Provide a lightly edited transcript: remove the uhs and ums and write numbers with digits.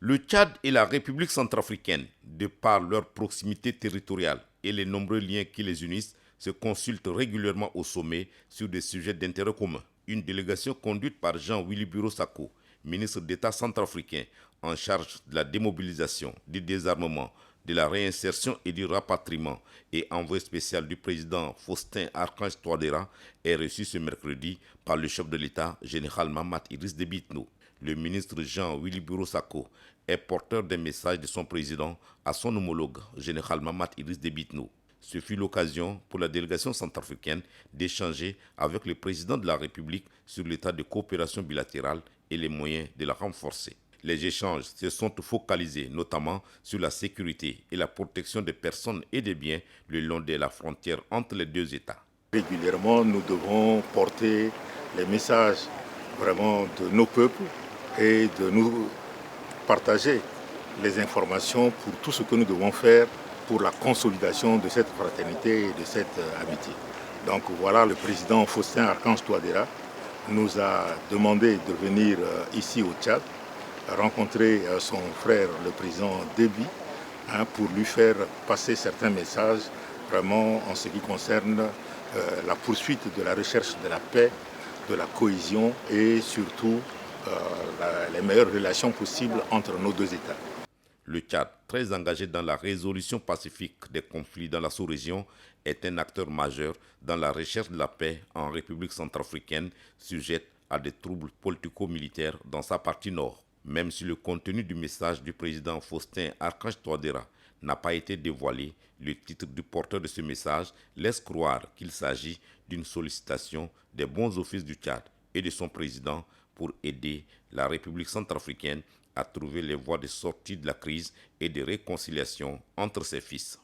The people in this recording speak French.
Le Tchad et la République centrafricaine, de par leur proximité territoriale et les nombreux liens qui les unissent, se consultent régulièrement au sommet sur des sujets d'intérêt commun. Une délégation conduite par Jean-Willy Buro-Sacco, ministre d'État centrafricain en charge de la démobilisation, du désarmement, de la réinsertion et du rapatriement et envoyé spécial du président Faustin Archange Touadéra, est reçu ce mercredi par le chef de l'État, général Mamat Idriss Déby Itno. Le ministre Jean-Willy Buro-Sacco est porteur des messages de son président à son homologue, général Mamat Idriss Déby Itno. Ce fut l'occasion pour la délégation centrafricaine d'échanger avec le président de la République sur l'état de coopération bilatérale et les moyens de la renforcer. Les échanges se sont focalisés notamment sur la sécurité et la protection des personnes et des biens le long de la frontière entre les deux États. Régulièrement, nous devons porter les messages vraiment de nos peuples et de nous partager les informations pour tout ce que nous devons faire pour la consolidation de cette fraternité et de cette amitié. Donc voilà, le président Faustin Archange Touadéra nous a demandé de venir ici au Tchad, rencontrer son frère, le président Déby, pour lui faire passer certains messages vraiment en ce qui concerne la poursuite de la recherche de la paix, de la cohésion et surtout les meilleures relations possibles entre nos deux États. Le Tchad, très engagé dans la résolution pacifique des conflits dans la sous-région, est un acteur majeur dans la recherche de la paix en République centrafricaine, sujette à des troubles politico-militaires dans sa partie nord. Même si le contenu du message du président Faustin Archange Touadéra n'a pas été dévoilé, le titre du porteur de ce message laisse croire qu'il s'agit d'une sollicitation des bons offices du Tchad et de son président pour aider la République centrafricaine à trouver les voies de sortie de la crise et de réconciliation entre ses fils.